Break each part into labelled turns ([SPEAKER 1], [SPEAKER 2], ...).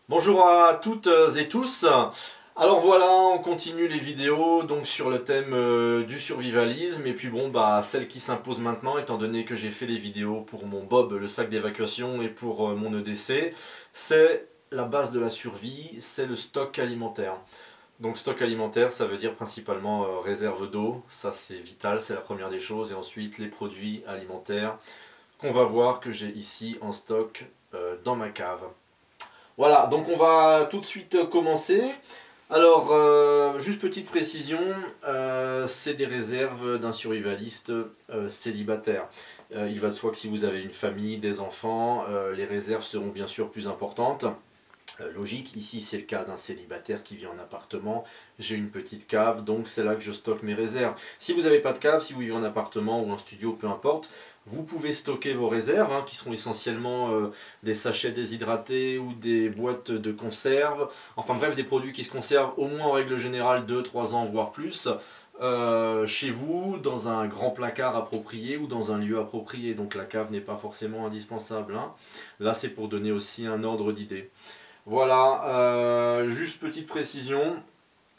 [SPEAKER 1] Bonjour à toutes et tous. Alors voilà, on continue les vidéos donc sur le thème du survivalisme et puis bon bah celle qui s'impose maintenant étant donné que j'ai fait les vidéos pour mon Bob, le sac d'évacuation et pour mon EDC, c'est la base de la survie, c'est le stock alimentaire. Donc stock alimentaire, ça veut dire principalement réserve d'eau, ça c'est vital, c'est la première des choses et ensuite les produits alimentaires qu'on va voir que j'ai ici en stock dans ma cave. Voilà, donc on va tout de suite commencer. Alors, juste petite précision, c'est des réserves d'un survivaliste célibataire. Il va de soi que si vous avez une famille, des enfants, les réserves seront bien sûr plus importantes. Logique, ici c'est le cas d'un célibataire qui vit en appartement, j'ai une petite cave, donc c'est là que je stocke mes réserves. Si vous n'avez pas de cave, si vous vivez en appartement ou en studio, peu importe, vous pouvez stocker vos réserves, qui seront essentiellement des sachets déshydratés ou des boîtes de conserve, enfin bref, des produits qui se conservent au moins en règle générale 2-3 ans, voire plus, chez vous, dans un grand placard approprié ou dans un lieu approprié, donc la cave n'est pas forcément indispensable. Là c'est pour donner aussi un ordre d'idée. Voilà, juste petite précision,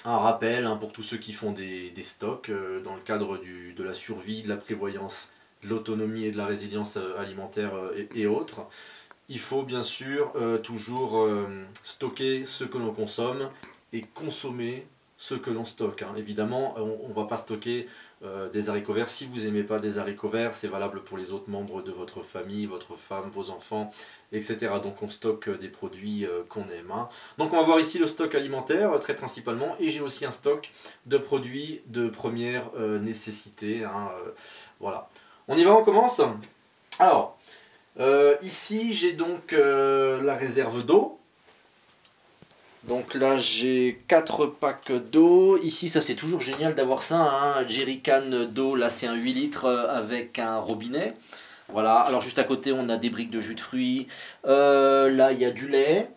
[SPEAKER 1] un rappel pour tous ceux qui font des stocks dans le cadre de la survie, de la prévoyance, de l'autonomie et de la résilience alimentaire et autres. Il faut bien sûr toujours stocker ce que l'on consomme et consommer ce que l'on stocke. Évidemment, on ne va pas stocker des haricots verts. Si vous n'aimez pas des haricots verts, c'est valable pour les autres membres de votre famille, votre femme, vos enfants, etc. Donc on stocke des produits qu'on aime. Donc on va voir ici le stock alimentaire très principalement et j'ai aussi un stock de produits de première nécessité. Voilà. On y va, on commence. Alors, ici j'ai donc la réserve d'eau. Donc là j'ai 4 packs d'eau. Ici ça c'est toujours génial d'avoir ça, un jerrycan d'eau. Là c'est un 8 litres avec un robinet. Voilà, alors juste à côté on a des briques de jus de fruits. Là il y a du lait.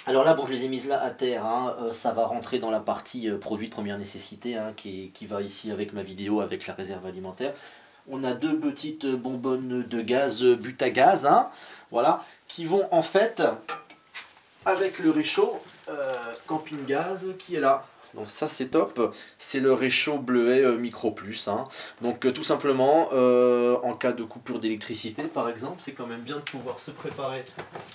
[SPEAKER 1] Alors là, bon, je les ai mises là à terre, ça va rentrer dans la partie produits de première nécessité, qui va ici avec ma vidéo, avec la réserve alimentaire. On a deux petites bonbonnes de gaz butagaz, voilà, qui vont en fait avec le réchaud camping gaz qui est là. Donc ça c'est top, c'est le réchaud bleuet Micro Plus. Donc tout simplement, en cas de coupure d'électricité par exemple, c'est quand même bien de pouvoir se préparer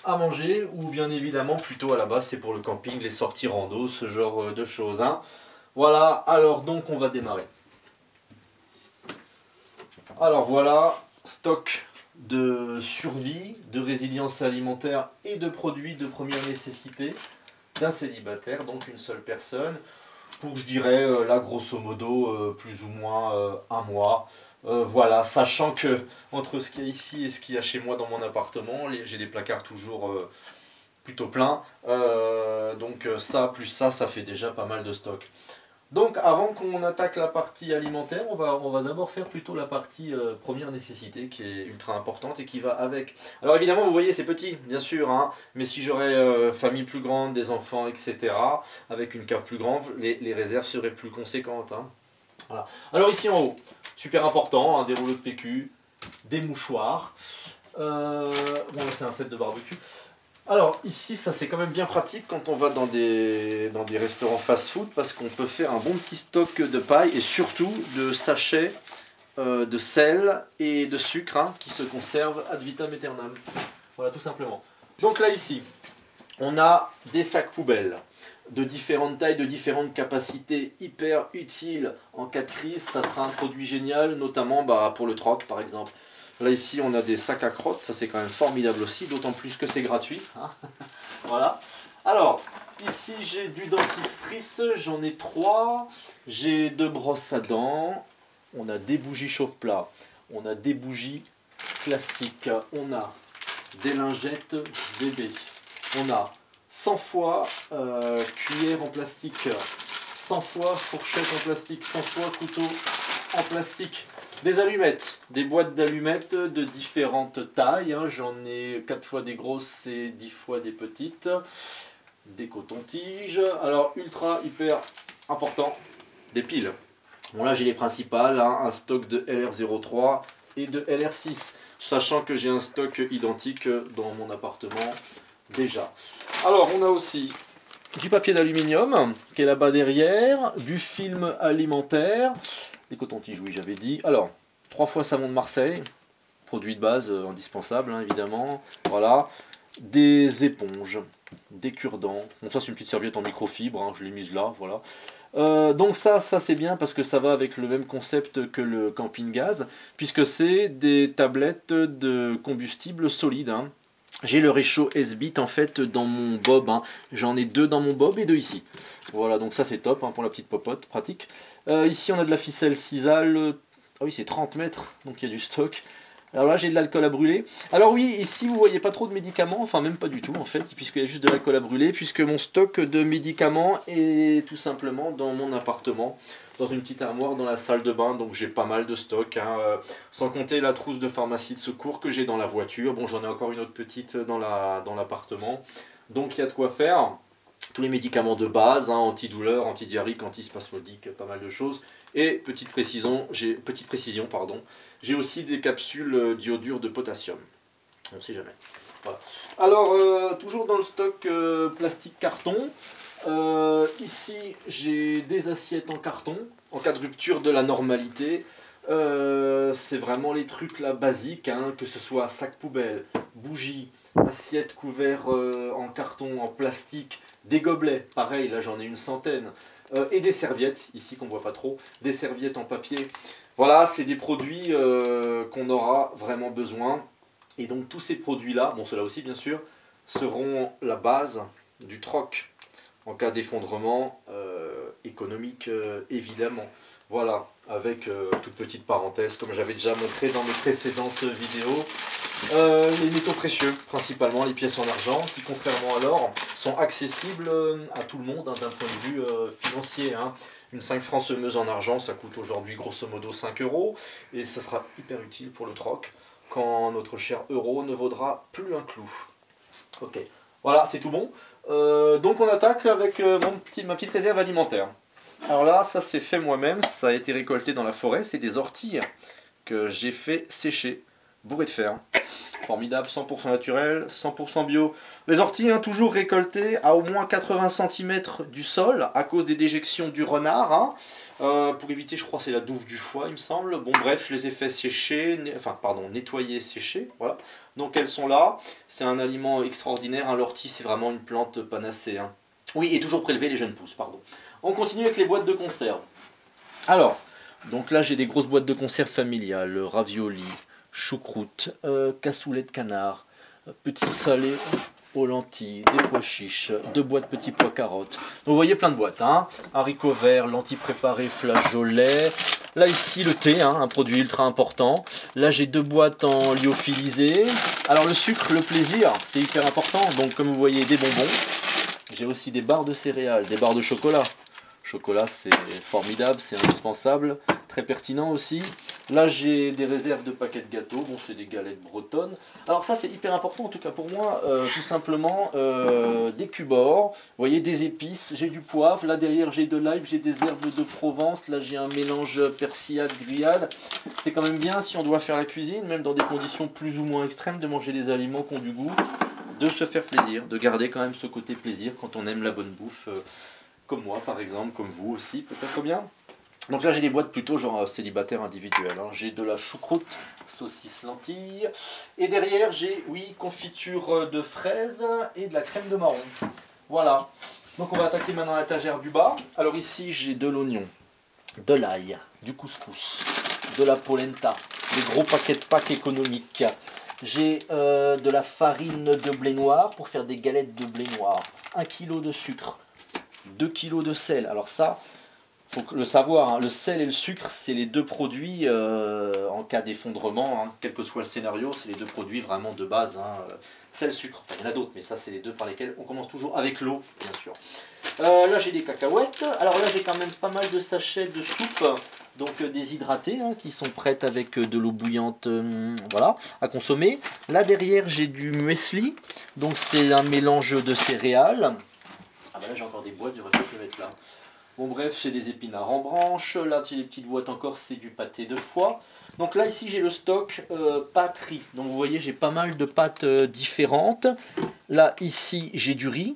[SPEAKER 1] à manger, ou bien évidemment plutôt à la base c'est pour le camping, les sorties rando, ce genre de choses. Voilà, alors donc on va démarrer. Alors voilà, stock de survie, de résilience alimentaire et de produits de première nécessité d'un célibataire, donc une seule personne, pour je dirais là grosso modo plus ou moins un mois. Voilà, sachant que entre ce qu'il y a ici et ce qu'il y a chez moi dans mon appartement, j'ai des placards toujours plutôt pleins, donc ça plus ça fait déjà pas mal de stock. Donc avant qu'on attaque la partie alimentaire, on va d'abord faire plutôt la partie première nécessité qui est ultra importante et qui va avec. Alors évidemment vous voyez c'est petit bien sûr, mais si j'aurais famille plus grande, des enfants etc. avec une cave plus grande, les réserves seraient plus conséquentes. Voilà. Alors ici en haut, super important, des rouleaux de PQ, des mouchoirs. Bon là c'est un set de barbecue. Alors ici ça c'est quand même bien pratique quand on va dans des restaurants fast-food parce qu'on peut faire un bon petit stock de paille et surtout de sachets de sel et de sucre qui se conservent ad vitam aeternam. Voilà tout simplement. Donc là ici on a des sacs poubelles de différentes tailles, de différentes capacités, hyper utiles en cas de crise. Ça sera un produit génial, notamment pour le troc par exemple. Là ici on a des sacs à crottes, ça c'est quand même formidable aussi, d'autant plus que c'est gratuit. Voilà. Alors, ici j'ai du dentifrice, j'en ai 3. J'ai 2 brosses à dents. On a des bougies chauffe-plat. On a des bougies classiques. On a des lingettes bébé. On a 100 fois cuillère en plastique. 100 fois fourchette en plastique. 100 fois couteau en plastique. Des allumettes, des boîtes d'allumettes de différentes tailles. J'en ai 4 fois des grosses et 10 fois des petites. Des cotons-tiges. Alors, ultra, hyper important, des piles. Bon, là, j'ai les principales, un stock de LR03 et de LR6. Sachant que j'ai un stock identique dans mon appartement déjà. Alors, on a aussi du papier d'aluminium, qui est là-bas derrière, du film alimentaire, des cotons-tiges, oui, j'avais dit. Alors, 3 fois savon de Marseille, produit de base indispensable, hein, évidemment. Voilà. Des éponges, des cure-dents. Bon, ça, c'est une petite serviette en microfibre, hein, je l'ai mise là, voilà. Donc ça c'est bien parce que ça va avec le même concept que le camping-gaz, puisque c'est des tablettes de combustible solide, hein. J'ai le réchaud S-Bit en fait dans mon bob, hein. J'en ai 2 dans mon bob et 2 ici. Voilà, donc ça c'est top, hein, pour la petite popote, pratique. Ici on a de la ficelle Sisal, ah oui c'est 30 mètres, donc il y a du stock. Alors là j'ai de l'alcool à brûler. Alors oui, ici vous voyez pas trop de médicaments, enfin même pas du tout en fait, puisqu'il y a juste de l'alcool à brûler, puisque mon stock de médicaments est tout simplement dans mon appartement, dans une petite armoire dans la salle de bain, donc j'ai pas mal de stock, hein, sans compter la trousse de pharmacie de secours que j'ai dans la voiture. Bon, j'en ai encore une autre petite dans l'appartement, donc il y a de quoi faire. Tous les médicaments de base, hein, antidouleur, antidiarrhéique, antispasmodique, pas mal de choses. Et petite précision, j'ai aussi des capsules d'iodure de potassium. On ne sait jamais. Voilà. Alors, toujours dans le stock plastique carton. Ici, j'ai des assiettes en carton, en cas de rupture de la normalité. C'est vraiment les trucs là basiques, hein, que ce soit sac poubelle, bougie, assiette couvert en carton, en plastique, des gobelets, pareil, là j'en ai une centaine, et des serviettes, ici qu'on voit pas trop, des serviettes en papier. Voilà, c'est des produits qu'on aura vraiment besoin. Et donc tous ces produits-là, bon ceux-là aussi bien sûr, seront la base du troc en cas d'effondrement économique évidemment. Voilà, avec toute petite parenthèse, comme j'avais déjà montré dans mes précédentes vidéos, les métaux précieux, principalement les pièces en argent, qui contrairement à l'or, sont accessibles à tout le monde, hein, d'un point de vue financier, hein. Une 5 francs semeuse en argent, ça coûte aujourd'hui grosso modo 5 €, et ça sera hyper utile pour le troc, quand notre cher euro ne vaudra plus un clou. Ok, voilà, c'est tout bon. Donc on attaque avec ma petite réserve alimentaire. Alors là, ça c'est fait moi-même, ça a été récolté dans la forêt, c'est des orties que j'ai fait sécher, bourrées de fer. Formidable, 100% naturel, 100% bio. Les orties, hein, toujours récoltées à au moins 80 cm du sol, à cause des déjections du renard, hein. Pour éviter, je crois, c'est la douve du foie, il me semble. Bon, bref, je les ai fait sécher, nettoyer, sécher, voilà. Donc elles sont là, c'est un aliment extraordinaire, hein. L'ortie, c'est vraiment une plante panacée, hein. Oui, et toujours prélever les jeunes pousses, pardon. On continue avec les boîtes de conserve. Alors, donc là, j'ai des grosses boîtes de conserve familiales, raviolis, choucroute, cassoulet de canard, petits salés aux lentilles, des pois chiches, 2 boîtes petits pois carottes. Donc, vous voyez plein de boîtes, hein. Haricots verts, lentilles préparées, flageolets. Là ici le thé, hein, un produit ultra important. Là j'ai 2 boîtes en lyophilisé. Alors le sucre, le plaisir, c'est hyper important. Donc comme vous voyez, des bonbons. J'ai aussi des barres de céréales, des barres de chocolat. Chocolat, c'est formidable, c'est indispensable, très pertinent aussi. Là, j'ai des réserves de paquets de gâteaux, bon, c'est des galettes bretonnes. Alors ça, c'est hyper important, en tout cas pour moi, tout simplement, des cubors, vous voyez, des épices, j'ai du poivre, là derrière j'ai de l'ail, j'ai des herbes de Provence, là j'ai un mélange persillade, grillade. C'est quand même bien, si on doit faire la cuisine, même dans des conditions plus ou moins extrêmes, de manger des aliments qui ont du goût, de se faire plaisir, de garder quand même ce côté plaisir quand on aime la bonne bouffe. Comme moi par exemple, comme vous aussi, peut-être bien. Donc là j'ai des boîtes plutôt genre célibataire individuel, hein. J'ai de la choucroute, saucisse lentilles, et derrière j'ai, oui, confiture de fraises et de la crème de marron. Voilà, donc on va attaquer maintenant l'étagère du bas. Alors ici j'ai de l'oignon, de l'ail, du couscous, de la polenta, des gros paquets de Pâques économiques. J'ai de la farine de blé noir pour faire des galettes de blé noir, 1 kg de sucre, 2 kg de sel. Alors ça, faut le savoir, hein, le sel et le sucre, c'est les 2 produits en cas d'effondrement, hein, quel que soit le scénario, c'est les 2 produits vraiment de base, hein, sel, sucre. Enfin, il y en a d'autres, mais ça, c'est les 2 par lesquels on commence toujours avec l'eau, bien sûr. Là, j'ai des cacahuètes. Alors là, j'ai quand même pas mal de sachets de soupe, donc déshydratées, hein, qui sont prêtes avec de l'eau bouillante, voilà, à consommer. Là, derrière, j'ai du muesli, donc c'est un mélange de céréales. Ah bah là j'ai encore des boîtes, j'aurais pu les mettre là. Bon bref, j'ai des épinards en branche. Là j'ai des petites boîtes encore, c'est du pâté de foie. Donc là ici j'ai le stock pâtes-riz. Donc vous voyez j'ai pas mal de pâtes différentes. Là ici j'ai du riz.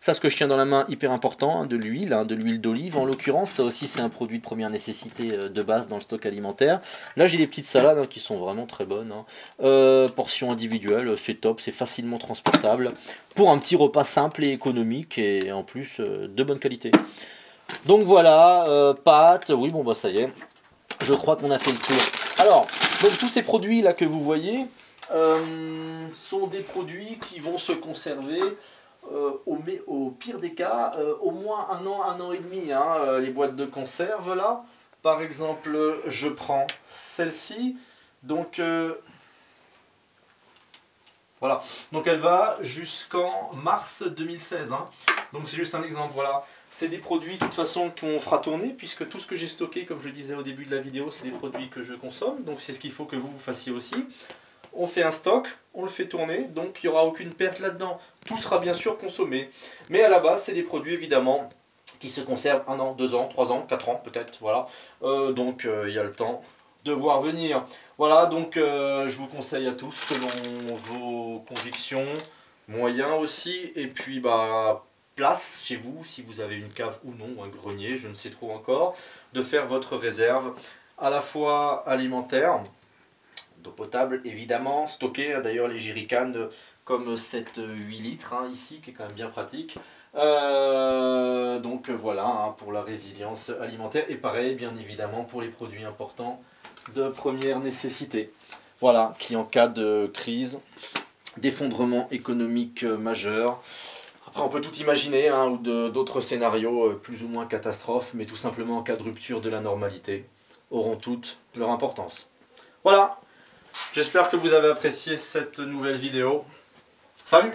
[SPEAKER 1] Ça, ce que je tiens dans la main, hyper important, hein, de l'huile d'olive en l'occurrence. Ça aussi, c'est un produit de première nécessité de base dans le stock alimentaire. Là, j'ai des petites salades hein, qui sont vraiment très bonnes. Hein. Portions individuelles, c'est top, c'est facilement transportable. Pour un petit repas simple et économique et en plus de bonne qualité. Donc voilà, pâtes, oui, bon bah ça y est. Je crois qu'on a fait le tour. Alors, donc tous ces produits là que vous voyez sont des produits qui vont se conserver au pire des cas, au moins un an et demi, hein, les boîtes de conserve là. Par exemple, je prends celle-ci, donc voilà, donc elle va jusqu'en mars 2016, hein. Donc c'est juste un exemple, voilà. C'est des produits de toute façon qu'on fera tourner, puisque tout ce que j'ai stocké, comme je disais au début de la vidéo, c'est des produits que je consomme, donc c'est ce qu'il faut que vous fassiez aussi. On fait un stock, on le fait tourner, donc il n'y aura aucune perte là-dedans. Tout sera bien sûr consommé. Mais à la base, c'est des produits évidemment qui se conservent 1 an, 2 ans, 3 ans, 4 ans peut-être. Voilà. Donc il y a le temps de voir venir. Voilà, donc je vous conseille à tous, selon vos convictions, moyens aussi, et puis bah place chez vous, si vous avez une cave ou non, ou un grenier, je ne sais trop encore, de faire votre réserve à la fois alimentaire, d'eau potable évidemment, stockée, hein, d'ailleurs les jerrycans comme cette 8 litres hein, ici, qui est quand même bien pratique. Donc voilà, hein, pour la résilience alimentaire, et pareil bien évidemment pour les produits importants de première nécessité. Voilà, qui en cas de crise, d'effondrement économique majeur, après on peut tout imaginer, hein, ou d'autres scénarios plus ou moins catastrophes, mais tout simplement en cas de rupture de la normalité, auront toutes leur importance. Voilà. J'espère que vous avez apprécié cette nouvelle vidéo. Salut!